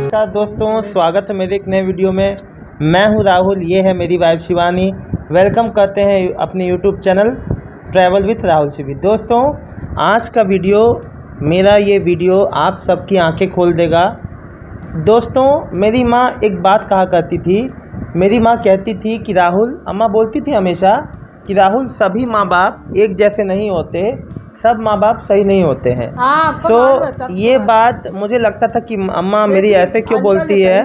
नमस्कार दोस्तों, स्वागत है मेरे एक नए वीडियो में। मैं हूं राहुल, ये है मेरी वाइफ शिवानी। वेलकम करते हैं अपने YouTube channel travel with Rahul Shivi. दोस्तों, आज का वीडियो, मेरा ये वीडियो आप सबकी आंखें खोल देगा। दोस्तों, मेरी माँ एक बात कहा करती थी। मेरी माँ कहती थी कि राहुल, अम्मा बोलती थी हमेशा कि राहुल, सभी माँ बाप एक जैसे नहीं होते, सब माँ बाप सही नहीं होते हैं। ये बात मुझे लगता था कि अम्मा मेरी ऐसे क्यों बोलती है।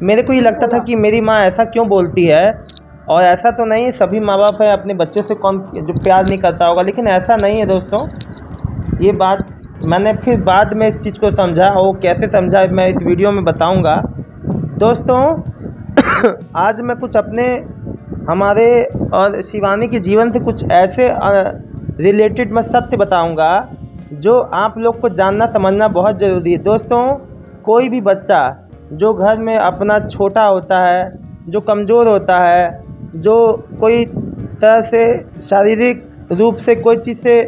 मेरे को ये लगता था कि मेरी माँ ऐसा क्यों बोलती है, और ऐसा तो नहीं, सभी माँ बाप है अपने बच्चे से कौन जो प्यार नहीं करता होगा, लेकिन ऐसा नहीं है दोस्तों। ये बात मैंने फिर बाद में इस चीज़ को समझा, और कैसे समझा मैं इस वीडियो में बताऊँगा। दोस्तों आज मैं कुछ अपने, हमारे और शिवानी के जीवन से कुछ ऐसे रिलेटेड मैं सत्य बताऊंगा जो आप लोग को जानना समझना बहुत ज़रूरी है। दोस्तों, कोई भी बच्चा जो घर में अपना छोटा होता है, जो कमज़ोर होता है, जो कोई तरह से शारीरिक रूप से कोई चीज़ से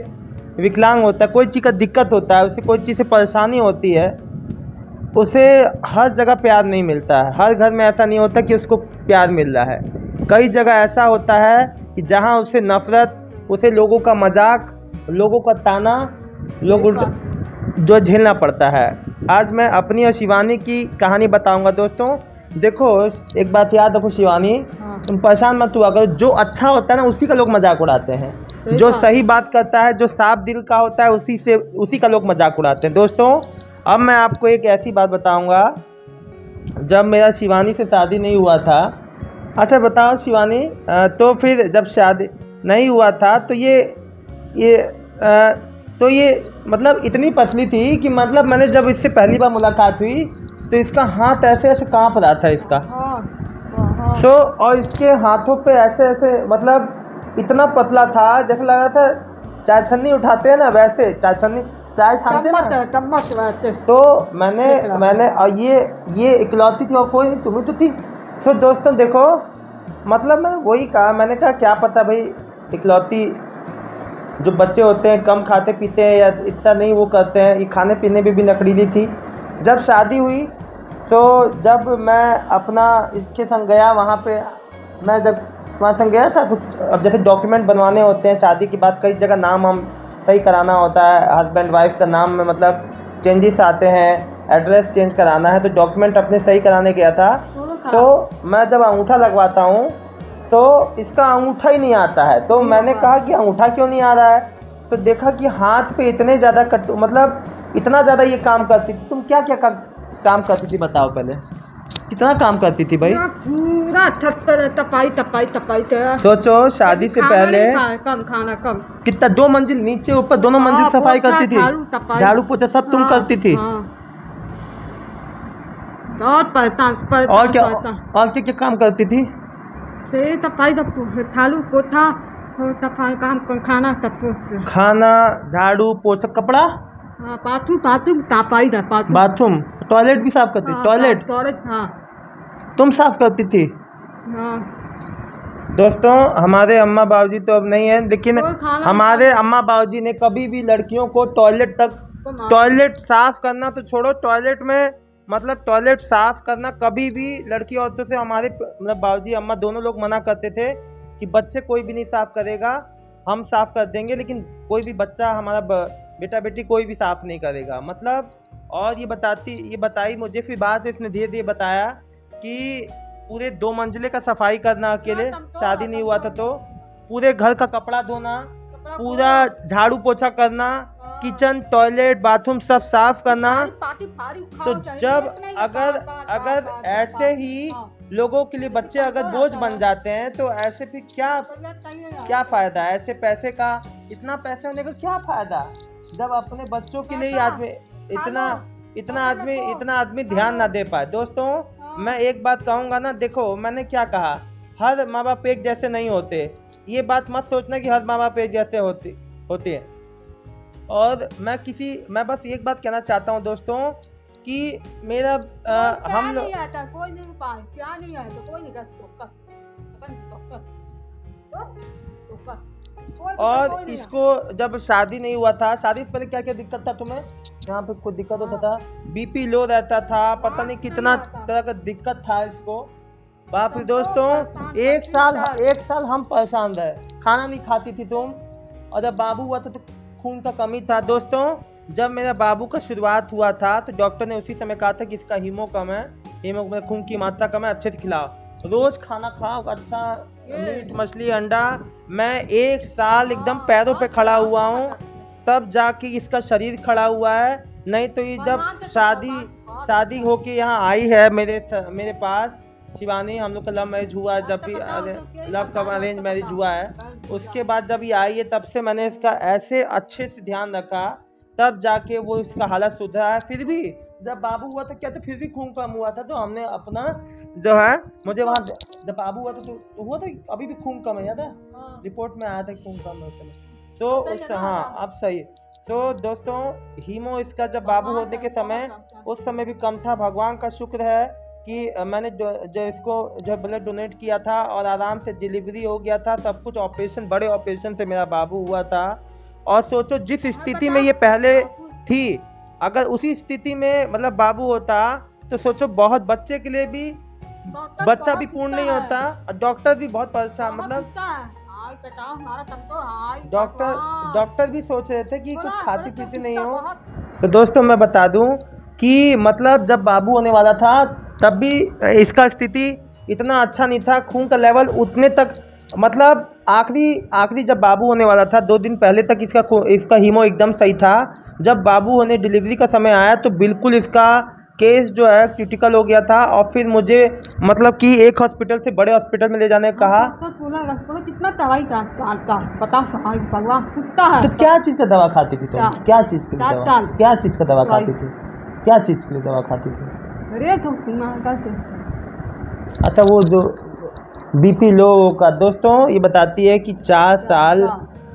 विकलांग होता है, कोई चीज़ का दिक्कत होता है, उसे कोई चीज़ से परेशानी होती है, उसे हर जगह प्यार नहीं मिलता है। हर घर में ऐसा नहीं होता कि उसको प्यार मिल रहा है। कई जगह ऐसा होता है कि जहाँ उसे नफ़रत, उसे लोगों का मजाक, लोगों का ताना, लोगों जो झेलना पड़ता है। आज मैं अपनी और शिवानी की कहानी बताऊंगा। दोस्तों देखो, एक बात याद रखो शिवानी, तुम परेशान मत हुआ करो। जो अच्छा होता है ना, उसी का लोग मजाक उड़ाते हैं। जो सही बात करता है, जो साफ दिल का होता है, उसी का लोग मजाक उड़ाते हैं। दोस्तों, अब मैं आपको एक ऐसी बात बताऊंगा। जब मेरा शिवानी से शादी नहीं हुआ था, अच्छा बताओ शिवानी, तो फिर जब शादी नहीं हुआ था तो ये मतलब इतनी पतली थी कि मतलब मैंने जब इससे पहली बार मुलाकात हुई तो इसका हाथ ऐसे ऐसे कांप रहा था इसका। और इसके हाथों पे ऐसे ऐसे, मतलब इतना पतला था जैसे लग रहा था चाय छन्नी उठाते हैं ना, वैसे चाय छानते हैं ना। तो मैंने और ये इकलौती थी और कोई नहीं, तुम्हें तो थी। सो दोस्तों देखो, मतलब मैंने वही कहा, मैंने कहा क्या पता भाई, इकलौती जो बच्चे होते हैं कम खाते पीते हैं या इतना नहीं वो करते हैं, ये खाने पीने में भी नखरीली थी। जब शादी हुई तो जब मैं अपना इसके संग गया वहाँ पे, मैं जब वहाँ संग गया था कुछ, अब जैसे डॉक्यूमेंट बनवाने होते हैं शादी के बाद, कई जगह नाम हम सही कराना होता है, हस्बैंड वाइफ का नाम में मतलब चेंजेस आते हैं, एड्रेस चेंज कराना है, तो डॉक्यूमेंट अपने सही कराने गया था। तो मैं जब अंगूठा लगवाता हूँ तो इसका अंगूठा ही नहीं आता है। तो मैंने कहा कि अंगूठा क्यों नहीं आ रहा है, तो देखा कि हाथ पे इतने ज़्यादा मतलब इतना ज़्यादा ये काम करती थी। तुम क्या क्या काम करती थी बताओ, पहले कितना काम करती थी भाई? पूरा तपाई। सोचो, शादी से पहले कम खाना कम, कितना 2 मंजिल नीचे ऊपर, दोनों मंजिल सफाई करती थी, झाड़ू पोछा सब तुम करती थी। और क्या काम करती थी? तपाई, थालू पोछा, खाना, झाड़ू पोछा, कपड़ा, बाथरूम, टॉयलेट भी साफ करती? टॉयलेट तुम साफ करती थी? दोस्तों, हमारे अम्मा बाबूजी तो अब नहीं है, लेकिन हमारे अम्मा बाबूजी ने कभी भी लड़कियों को टॉयलेट साफ करना तो छोड़ो, टॉयलेट में मतलब टॉयलेट साफ करना कभी भी लड़की औरतों से, हमारे मतलब बाबूजी अम्मा दोनों लोग मना करते थे कि बच्चे कोई भी नहीं साफ करेगा, हम साफ कर देंगे, लेकिन कोई भी बच्चा, हमारा बेटा बेटी कोई भी साफ नहीं करेगा मतलब। और ये बताई मुझे, फिर बाद इसने धीरे धीरे बताया कि पूरे 2 मंजिले का सफाई करना अकेले, शादी नहीं हुआ था तो पूरे घर का कपड़ा धोना, पूरा झाड़ू पोछा करना, किचन, टॉयलेट, बाथरूम सब साफ करना। तो जब अगर ऐसे ही लोगों के लिए बच्चे अगर बोझ बन जाते हैं तो ऐसे फिर क्या फायदा? ऐसे पैसे का, इतना पैसे होने का क्या फायदा, जब अपने बच्चों के लिए आदमी इतना आदमी ध्यान ना दे पाए। दोस्तों, मैं एक बात कहूँगा ना, देखो मैंने क्या कहा, हर माँ बाप एक जैसे नहीं होते। ये बात मत सोचना कि हर माँ बाप एक जैसे होते हैं। और मैं बस एक बात कहना चाहता हूँ दोस्तों कि मेरा हम लोग कोई नहीं पाए, क्या नहीं है तो कोई नहीं और इसको जब शादी नहीं हुआ था, शादी से पहले क्या क्या दिक्कत था तुम्हें? यहाँ पे कोई दिक्कत होता था, बीपी लो रहता था, पता नहीं कितना तरह का दिक्कत था इसको। बाप रे दोस्तों, एक साल हम परेशान रहे, खाना नहीं खाती थी तुम। और जब बाबू हुआ था तो खून का कमी था। दोस्तों जब मेरा बाबू का शुरुआत हुआ था तो डॉक्टर ने उसी समय कहा था कि इसका हीमो कम है, हीमो में खून की मात्रा कम है, अच्छे से खिलाओ, रोज खाना खाओ, अच्छा मीट मछली अंडा। मैं 1 साल एकदम पैरों पे खड़ा हुआ हूँ, तब जाके इसका शरीर खड़ा हुआ है। नहीं तो ये जब शादी होके यहाँ आई है मेरे पास शिवानी, हम लोग का लव मैरिज हुआ है, जब भी लव का अरेंज मैरिज हुआ है, उसके बाद जब ये आई है तब से मैंने इसका ऐसे अच्छे से ध्यान रखा, तब जाके वो इसका हालत सुधरा है। फिर भी जब बाबू हुआ तो क्या था, फिर भी खून कम हुआ था, तो हमने अपना जो है, मुझे वहाँ जब बाबू हुआ था तो हुआ था, अभी भी खून कम है, याद है? रिपोर्ट में आया था खून कम है। तो उस हाँ अब सही। तो दोस्तों हीमो इसका जब बाबू होने के समय उस समय भी कम था। भगवान का शुक्र है कि मैंने जो इसको जो ब्लड डोनेट किया था और आराम से डिलीवरी हो गया था, सब कुछ ऑपरेशन, बड़े ऑपरेशन से मेरा बाबू हुआ था। और सोचो जिस स्थिति में ये पहले थी, अगर उसी स्थिति में मतलब बाबू होता तो सोचो बहुत बच्चे के लिए भी बच्चा भी पूर्ण नहीं होता, और डॉक्टर भी बहुत परेशान, मतलब डॉक्टर भी सोच रहे थे कि कुछ खाती पीती नहीं हो। तो दोस्तों मैं बता दूं कि मतलब जब बाबू होने वाला था तब भी इसका स्थिति इतना अच्छा नहीं था, खून का लेवल उतने तक, मतलब आखिरी जब बाबू होने वाला था 2 दिन पहले तक इसका हीमो एकदम सही था। जब बाबू होने डिलीवरी का समय आया तो बिल्कुल इसका केस जो है क्रिटिकल हो गया था, और फिर मुझे मतलब कि एक हॉस्पिटल से बड़े हॉस्पिटल में ले जाने का कहा। कितना दवाई पता है तो क्या चीज़ का दवा खाती थी तुम? क्या चीज़ की दवा? क्या चीज़ का दवा खाती थी? क्या चीज़ के लिए दवा खाती थी? अच्छा वो जो बीपी लो का। दोस्तों ये बताती है कि 4 साल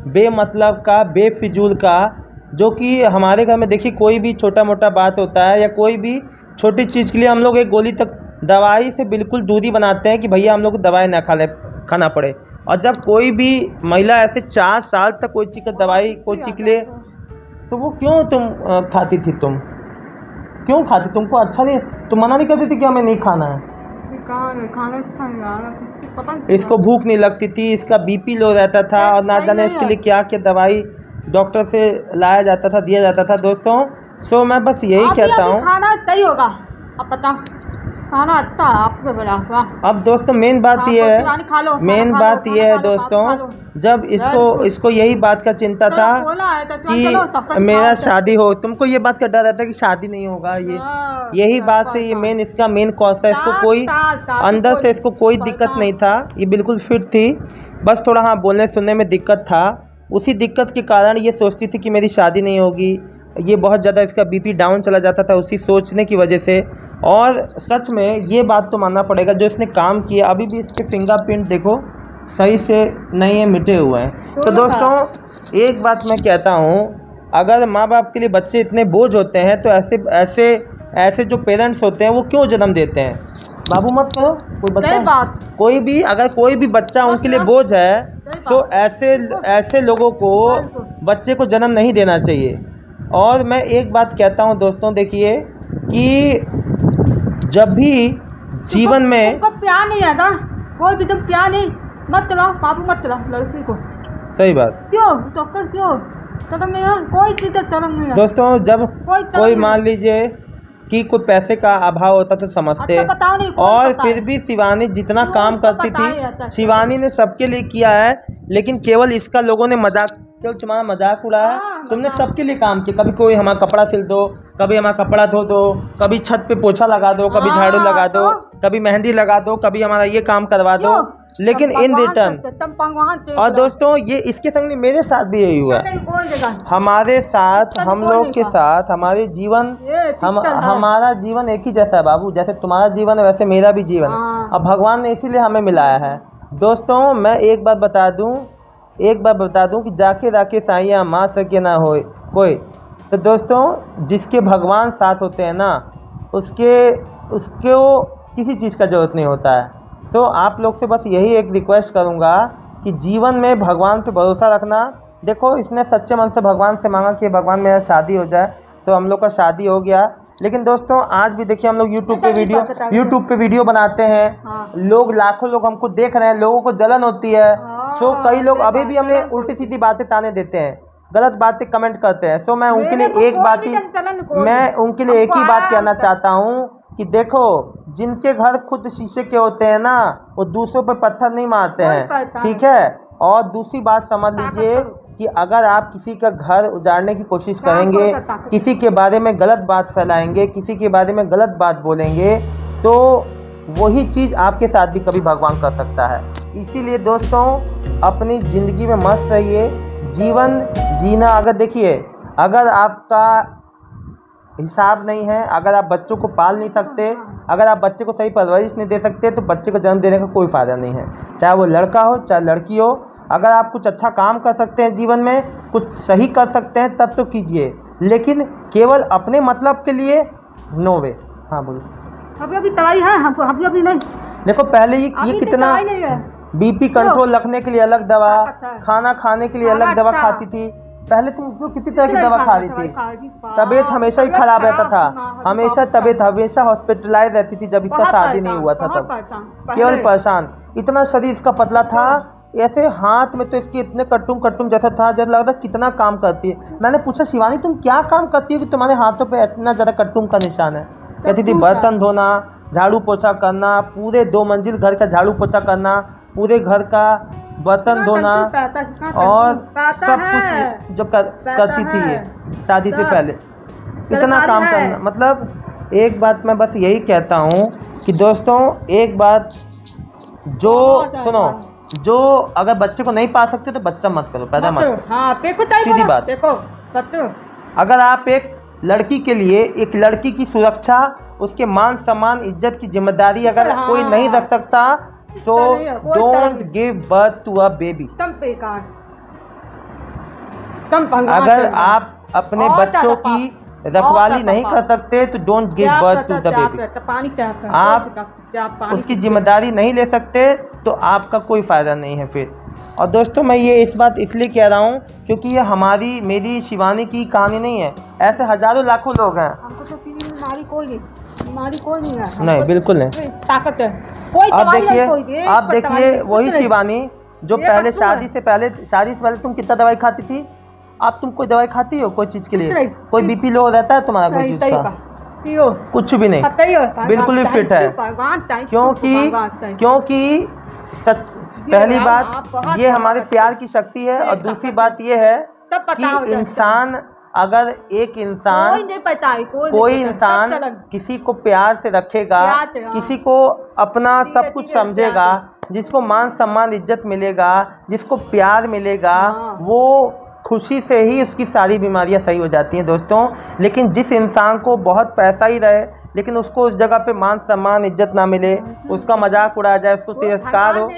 बेमतलब का, बेफिजूल का, जो कि हमारे घर में देखिए कोई भी छोटा मोटा बात होता है या कोई भी छोटी चीज़ के लिए हम लोग एक गोली तक, दवाई से बिल्कुल दूरी बनाते हैं कि भैया हम लोग को दवाई ना खाना पड़े। और जब कोई भी महिला ऐसे 4 साल तक कोई चीज़ का दवाई कोई चीज़ के लिए, तो वो क्यों तुम खाती थी? तुम क्यों खाती? तुमको अच्छा नहीं, तुम मना नहीं करती थी कि हमें नहीं खाना है? इसको भूख नहीं लगती थी, इसका बीपी लो रहता था, और ना जाने इसके लिए क्या क्या दवाई डॉक्टर से लाया जाता था, दिया जाता था। दोस्तों सो मैं बस यही कहता हूँ, खाना सही होगा, अब पता खाना अच्छा आपको बड़ा हुआ। अब दोस्तों मेन बात ये है दोस्तों, जब इसको यही बात का चिंता था कि मेरा शादी हो, तुमको ये बात का डर रहता है कि शादी नहीं होगा, यही बात से ये मेन इसका मेन कॉज था। इसको कोई अंदर से इसको कोई दिक्कत नहीं था, ये बिल्कुल फिट थी, बस थोड़ा हाँ बोलने सुनने में दिक्कत था। उसी दिक्कत के कारण ये सोचती थी कि मेरी शादी नहीं होगी, ये बहुत ज़्यादा इसका बीपी डाउन चला जाता था उसी सोचने की वजह से। और सच में ये बात तो मानना पड़ेगा, जो इसने काम किया, अभी भी इसके फिंगरप्रिंट देखो सही से नहीं है, मिटे हुए हैं। तो दोस्तों एक बात मैं कहता हूँ, अगर माँ बाप के लिए बच्चे इतने बोझ होते हैं तो ऐसे जो पेरेंट्स होते हैं वो क्यों जन्म देते हैं? बाबू मत करो, कोई बच्चा कोई भी बच्चा उनके लिए बोझ है, तो ऐसे लोगों को बच्चे को जन्म नहीं देना चाहिए। और मैं एक बात कहता हूँ दोस्तों, देखिए कि जब भी जीवन में प्यार नहीं आता, कोई भी तुम प्यार नहीं मत चलाओ, बाबू मत चलाओ लड़की को। सही बात। क्यों कदम कोई चीज़ नहीं। दोस्तों जब कोई मान लीजिए कि कोई पैसे का अभाव होता तो समझते, और फिर भी शिवानी जितना काम करती थी, शिवानी ने सबके लिए किया है, लेकिन केवल इसका लोगों ने केवल तुम्हारा मजाक उड़ाया। तुमने सबके लिए काम किया, कभी कोई हमारा कपड़ा सिल दो, कभी हमारा कपड़ा धो दो, कभी छत पे पोछा लगा दो, कभी झाड़ू लगा दो, कभी मेहंदी लगा दो, कभी हमारा ये काम करवा दो, लेकिन इन रिटर्न। और दोस्तों ये इसके संग नहीं, मेरे साथ भी यही हुआ, हमारे साथ, हम लोग के साथ, हमारे जीवन हमारा जीवन एक ही जैसा है बाबू, जैसे तुम्हारा जीवन है वैसे मेरा भी जीवन है, अब भगवान ने इसीलिए हमें मिलाया है। दोस्तों मैं एक बात बता दूं कि जाके राके साइया माँ सके ना होए कोई। तो दोस्तों जिसके भगवान साथ होते हैं ना, उसको किसी चीज़ का ज़रूरत नहीं होता है। सो आप लोग से बस यही एक रिक्वेस्ट करूँगा कि जीवन में भगवान पे भरोसा रखना। देखो इसने सच्चे मन से भगवान से मांगा कि भगवान मेरा शादी हो जाए, तो हम लोग का शादी हो गया। लेकिन दोस्तों आज भी देखिए हम लोग यूट्यूब पे वीडियो बनाते हैं, लोग लाखों लोग हमको देख रहे हैं, लोगों को जलन होती है। सो कई लोग अभी भी हमें उल्टी सीधी बातें ताने देते हैं, गलत बातें कमेंट करते हैं। सो मैं उनके लिए एक ही बात कहना चाहता हूँ कि देखो जिनके घर खुद शीशे के होते हैं ना, वो दूसरों पे पत्थर नहीं मारते हैं, ठीक है। और दूसरी बात समझ लीजिए कि अगर आप किसी का घर उजाड़ने की कोशिश करेंगे, किसी के बारे में गलत बात फैलाएंगे, किसी के बारे में गलत बात बोलेंगे, तो वही चीज़ आपके साथ भी कभी भगवान कर सकता है। इसीलिए दोस्तों अपनी ज़िंदगी में मस्त रहिए। जीवन जीना, अगर देखिए अगर आपका हिसाब नहीं है, अगर आप बच्चों को पाल नहीं सकते, अगर आप बच्चे को सही परवरिश नहीं दे सकते, तो बच्चे को जन्म देने का कोई फ़ायदा नहीं है, चाहे वो लड़का हो चाहे लड़की हो। अगर आप कुछ अच्छा काम कर सकते हैं जीवन में, कुछ सही कर सकते हैं, तब तो कीजिए, लेकिन केवल अपने मतलब के लिए नो वे। हाँ बोलो। अभी दवाई है हमको, अभी नहीं। देखो पहले ये कितना बीपी कंट्रोल रखने के लिए अलग दवा, खाना खाने के लिए अलग दवा खाती थी। पहले तुम जो कितनी तरह की दवा खा रही थी, तबीयत हमेशा ही खराब रहता था, हमेशा तबीयत हमेशा हॉस्पिटलाइज रहती थी। जब इसका शादी नहीं हुआ था तब केवल परेशान, इतना शरीर इसका पतला था, ऐसे हाथ में तो इसके इतने कट्टुम जैसा था, जैसे लगता कितना काम करती है। मैंने पूछा शिवानी तुम क्या काम करती हो कि तुम्हारे हाथों पे इतना ज़्यादा कट्टुम का निशान है? कहती थी बर्तन धोना, झाड़ू पोछा करना, पूरे 2 मंजिल घर का झाड़ू पोछा करना, पूरे घर का बर्तन धोना और सब कुछ जो करती थी ये शादी से पहले, इतना काम करना। मतलब एक बात मैं बस यही कहता हूँ कि दोस्तों एक बात जो सुनो, जो अगर बच्चे को नहीं पाल सकते तो बच्चा मत करो, पैदा मत करो। हाँ, सीधी बात। अगर आप एक लड़की के लिए, एक लड़की की सुरक्षा, उसके मान सम्मान इज्जत की जिम्मेदारी अगर कोई नहीं रख सकता, तो don't give birth to a baby. अगर आप अपने बच्चों की रखवाली नहीं कर सकते तो don't give birth to the baby. आप उसकी जिम्मेदारी नहीं ले सकते तो आपका कोई फ़ायदा नहीं है फिर। और दोस्तों मैं ये इस बात इसलिए कह रहा हूँ क्योंकि ये मेरी शिवानी की कहानी नहीं है, ऐसे हज़ारों लाखों लोग हैं। हमको तो बीमारी कोई नहीं है। नहीं, बिल्कुल नहीं, ताकत है कोई। आप देखिए वही शिवानी जो पहले शादी से पहले तुम कितना दवाई खाती थी? अब तुम कोई दवाई खाती हो कोई चीज़ के लिए? कोई बीपी लो रहता है तुम्हारा कोई चीज़ का? कुछ भी नहीं, बिल्कुल भी फिट है। क्योंकि सच पहली बात ये हमारे प्यार की शक्ति है, और दूसरी बात ये है कि इंसान अगर कोई इंसान किसी को प्यार से रखेगा, किसी को अपना सब कुछ समझेगा, जिसको मान सम्मान इज्जत मिलेगा, जिसको प्यार मिलेगा, वो खुशी से ही उसकी सारी बीमारियां सही हो जाती हैं दोस्तों। लेकिन जिस इंसान को बहुत पैसा ही रहे लेकिन उसको उस जगह पे मान सम्मान इज्जत ना मिले, उसका मजाक उड़ाया जाए, उसको तिरस्कार हो,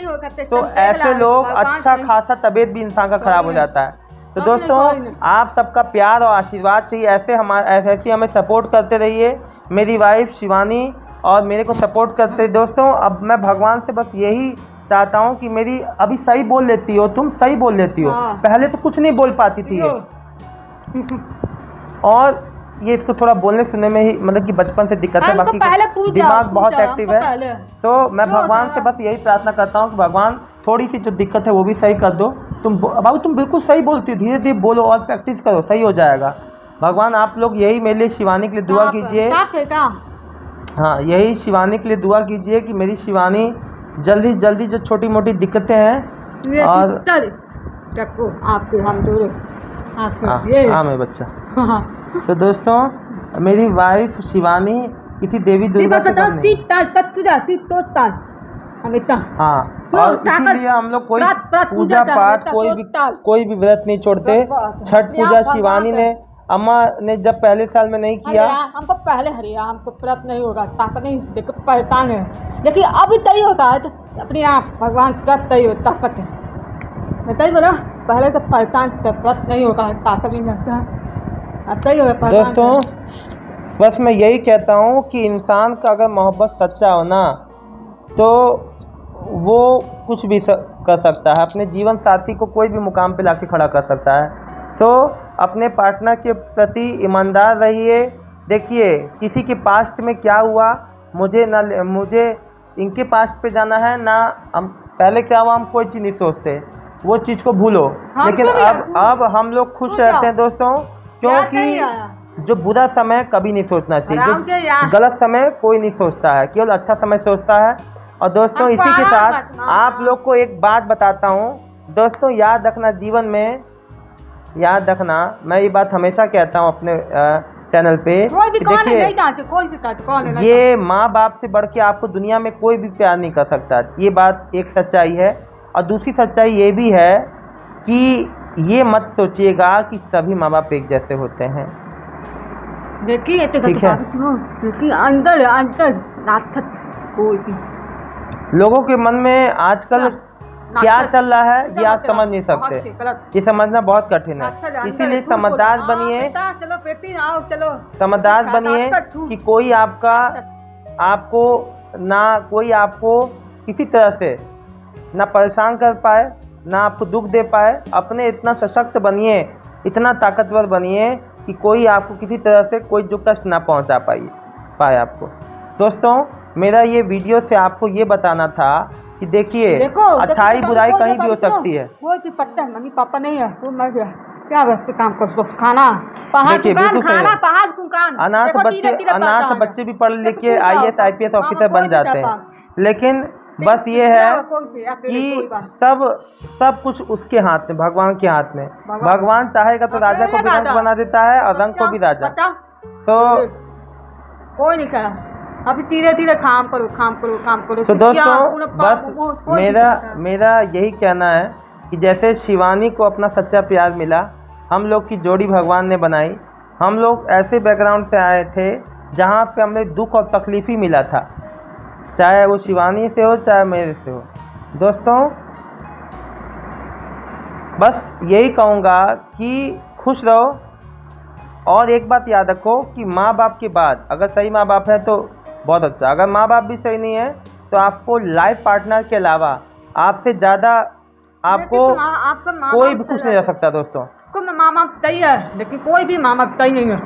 तो ऐसे लोग अच्छा खासा तबीयत भी इंसान का ख़राब हो जाता है। तो दोस्तों आप सबका प्यार और आशीर्वाद चाहिए, ऐसे हमें सपोर्ट करते रहिए। मेरी वाइफ शिवानी और मेरे को सपोर्ट करते रहिए दोस्तों। अब मैं भगवान से बस यही चाहता हूँ कि मेरी अभी सही बोल लेती हो, तुम सही बोल लेती हो, पहले तो कुछ नहीं बोल पाती थी और ये इसको थोड़ा बोलने सुनने में ही मतलब कि बचपन से दिक्कत है, बाकी दिमाग बहुत एक्टिव है। तो मैं भगवान से बस यही प्रार्थना करता हूँ कि भगवान थोड़ी सी जो दिक्कत है वो भी सही कर दो। बाबू तुम बिल्कुल सही बोलती हो, धीरे धीरे बोलो और प्रैक्टिस करो, सही हो जाएगा। भगवान आप लोग यही मेरे लिए शिवानी के लिए दुआ कीजिए। हाँ, यही शिवानी के लिए दुआ कीजिए कि मेरी शिवानी जल्दी से जल्दी जो छोटी मोटी दिक्कतें हैं और हाँ मेरे बच्चा। तो दोस्तों मेरी वाइफ शिवानी किसी देवी दुर्गा से कम नहीं। हाँ, और इसीलिए हम लोग कोई पूजा पाठ कोई भी व्रत नहीं छोड़ते। छठ पूजा शिवानी ने, अम्मा ने जब पहले साल में नहीं किया, हमको पहले हमको व्रत नहीं होगा, ताकत नहीं देखो परेशान है, लेकिन अभी तय होता है तो अपने आप भगवान व्रत तय हो, ताकत है बताइए बोला, पहले तो परेशान व्रत नहीं होगा, ताकत नहीं लगता है। दोस्तों बस मैं यही कहता हूँ कि इंसान का अगर मोहब्बत सच्चा हो ना तो वो कुछ भी कर सकता है, अपने जीवन साथी को कोई भी मुकाम पे लाके खड़ा कर सकता है। सो अपने पार्टनर के प्रति ईमानदार रहिए। देखिए किसी के पास्ट में क्या हुआ, मुझे इनके पास्ट पे जाना है ना, हम पहले क्या हुआ हम कोई चीज़ नहीं सोचते, वो चीज़ को भूलो। लेकिन अब हम लोग खुश रहते हैं दोस्तों, क्योंकि जो बुरा समय कभी नहीं सोचना चाहिए, जो गलत समय कोई नहीं सोचता है, केवल अच्छा समय सोचता है। और दोस्तों इसी के साथ आप लोग को एक बात बताता हूँ दोस्तों, याद रखना जीवन में, याद रखना, मैं ये बात हमेशा कहता हूँ अपने चैनल पे, देखिए ये माँ बाप से बढ़ के आपको दुनिया में कोई भी प्यार नहीं कर सकता, ये बात एक सच्चाई है। और दूसरी सच्चाई ये भी है कि ये मत सोचिएगा कि सभी माँ बाप एक जैसे होते हैं। देखिए ठीक है, क्योंकि अंदर कोई भी लोगों के मन में आजकल क्या चल रहा है ये आप समझ नहीं सकते, ये समझना बहुत कठिन है। इसीलिए समझदार बनिए, समझदार बनिए कि कोई आपको किसी तरह से ना परेशान कर पाए, ना आपको दुख दे पाए। अपने इतना सशक्त बनिए, इतना ताकतवर बनिए कि कोई आपको किसी तरह से कोई दुख कष्ट ना पहुंचा पाए आपको। दोस्तों मेरा ये वीडियो से आपको ये बताना था कि देखिए अच्छाई बुराई कहीं भी हो सकती है। कोई पत्ता मम्मी पापा नहीं है, तू मर गया क्या वैसे काम कर, खाना पहाड़ दुकान, खाना पहाड़ दुकान। अनाथ बच्चे भी पढ़ लिख के IAS IPS ऑफिसर बन जाते हैं, लेकिन बस ये है कि सब कुछ उसके हाथ में, भगवान के हाथ में। भगवान चाहेगा तो राजा को भी रंक बना देता है और रंक को भी राजा। तो कोई नहीं करा, अभी धीरे धीरे काम करो। तो दोस्तों बस मेरा यही कहना है कि जैसे शिवानी को अपना सच्चा प्यार मिला, हम लोग की जोड़ी भगवान ने बनाई। हम लोग ऐसे बैकग्राउंड से आए थे जहाँ पे हमें दुख और तकलीफ ही मिला था, चाहे वो शिवानी से हो चाहे मेरे से हो। दोस्तों बस यही कहूँगा कि खुश रहो। और एक बात याद रखो कि माँ बाप के बाद अगर सही माँ बाप है तो बहुत अच्छा, अगर माँ बाप भी सही नहीं है तो आपको लाइफ पार्टनर के अलावा आपसे ज़्यादा आपको कोई भी खुश नहीं रह सकता। दोस्तों माँ बाप सही है, लेकिन कोई भी माँ बाप सही नहीं है।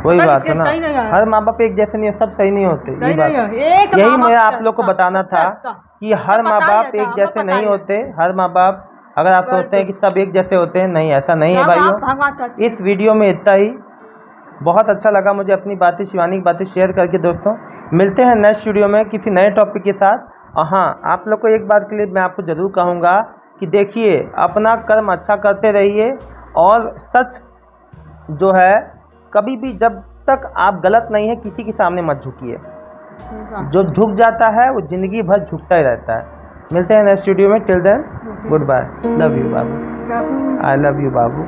वही बात है ना, हर माँ बाप एक जैसे नहीं है, सब सही नहीं होते। यही मैं आप लोग को बताना था कि हर माँ बाप एक जैसे नहीं होते। हर माँ बाप, अगर आप सोचते हैं कि सब एक जैसे होते हैं, नहीं, ऐसा नहीं है भाइयों। इस वीडियो में इतना ही। बहुत अच्छा लगा मुझे अपनी बातें, शिवानी की बातें शेयर करके। दोस्तों मिलते हैं नेक्स्ट वीडियो में किसी नए टॉपिक के साथ। और हाँ, आप लोग को एक बात के लिए मैं आपको ज़रूर कहूँगा कि देखिए अपना कर्म अच्छा करते रहिए, और सच जो है कभी भी, जब तक आप गलत नहीं है किसी के सामने मत झुकिए। जो झुक जाता है वो ज़िंदगी भर झुकता ही रहता है। मिलते हैं नेक्स्ट वीडियो में। Till then good bye. Love you बाबू, आई लव यू बाबू।